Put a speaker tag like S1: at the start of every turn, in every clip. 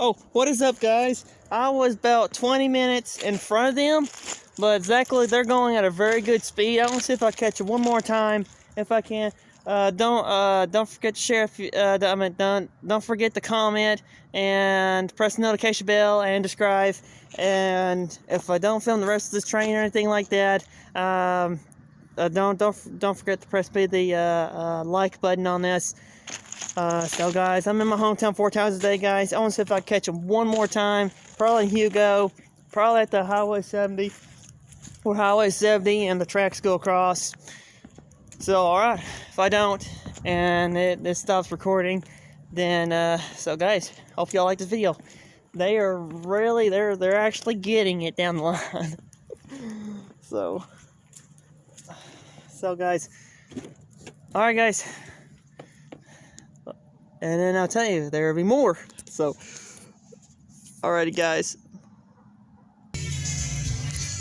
S1: Oh, what is up, guys? I was about 20 minutes in front of them, but exactly, they're going at a very good speed. I want to see if I catch it one more time, if I can. Don't forget to share. If you, don't forget to comment and press the notification bell and subscribe. And if I don't film the rest of this train or anything like that, don't forget to press the like button on this. So guys, I'm in my hometown 4 times a day, guys. I want to see if I catch them one more time. Probably in Hugo, probably at the Highway 70, or Highway 70, and the tracks go across. So, alright, if I don't, and it stops recording, then, so guys, hope y'all like this video. They are really, they're actually getting it down the line. So guys, alright guys, and then I'll tell you, there will be more. So, alrighty guys.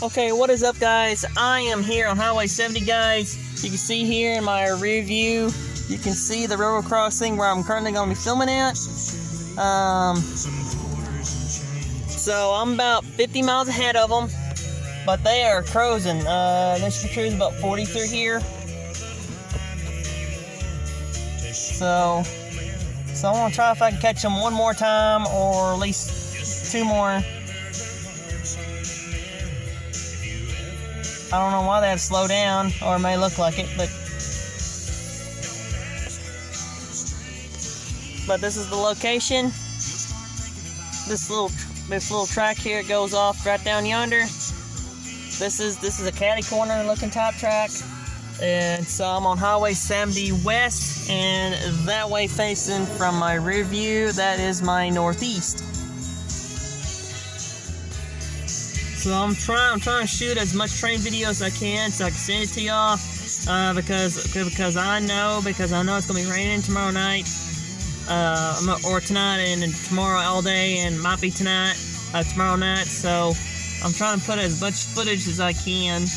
S1: Okay, what is up guys? I am here on Highway 70, guys. You can see here in my rear view, you can see the railroad crossing where I'm currently going to be filming at. So I'm about 50 miles ahead of them, but they are cruising. They should be cruising about 40 through here. So I want to try if I can catch them one more time, or at least 2 more. I don't know why they have to slow down, or it may look like it, but this is the location. This little track here, it goes off right down yonder. This is a catty corner looking type track, and so I'm on Highway 70 West, and that way facing from my rear view, that is my northeast. So I'm trying to shoot as much train video as I can so I can send it to y'all, because I know it's gonna be raining tomorrow night, or tonight, and then tomorrow all day, and might be tomorrow night. So I'm trying to put as much footage as I can.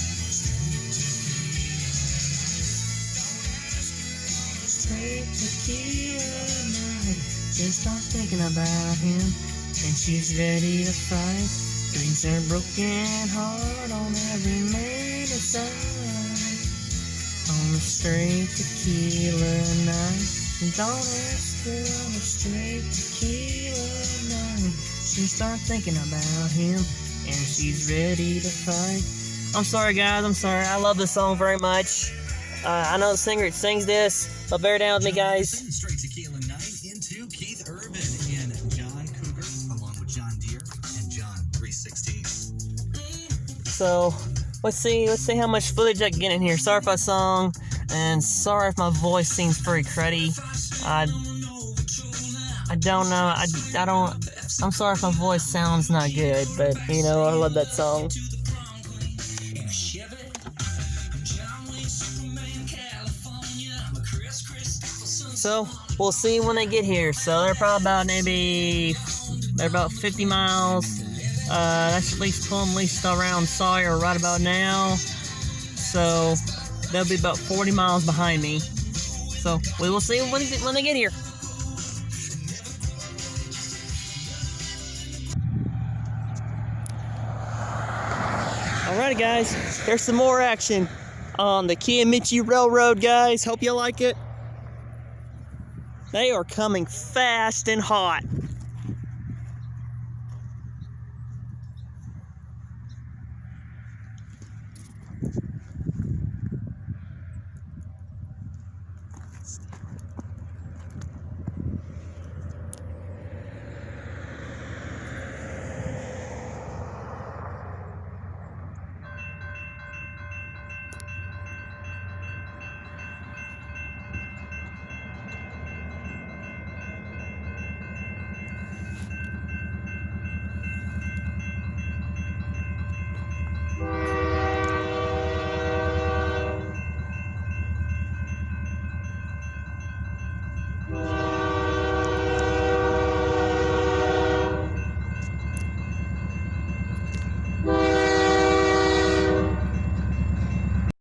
S1: Just start thinking about him, and she's ready to fight. Brings her broken heart on every man aside. On the straight tequila night, don't ask her on the straight tequila night. She start thinking about him, and she's ready to fight. I'm sorry guys, I'm sorry. I love this song very much. I know the singer sings this, but bear down with me guys.
S2: Straight tequila night into Keith Urban and John Cougar, along with John Deere and John 316.
S1: So let's see how much footage I can get in here. Sorry if I sung, and sorry if my voice seems very cruddy. I don't know. I'm sorry if my voice sounds not good, but you know, I love that song. So we'll see when they get here. So they're probably about they're about 50 miles. That should at least pull them at least around Sawyer right about now. So they'll be about 40 miles behind me. So we will see when they get here. Alrighty guys, there's some more action on the Kiamichi Railroad, guys. Hope you like it. They are coming fast and hot.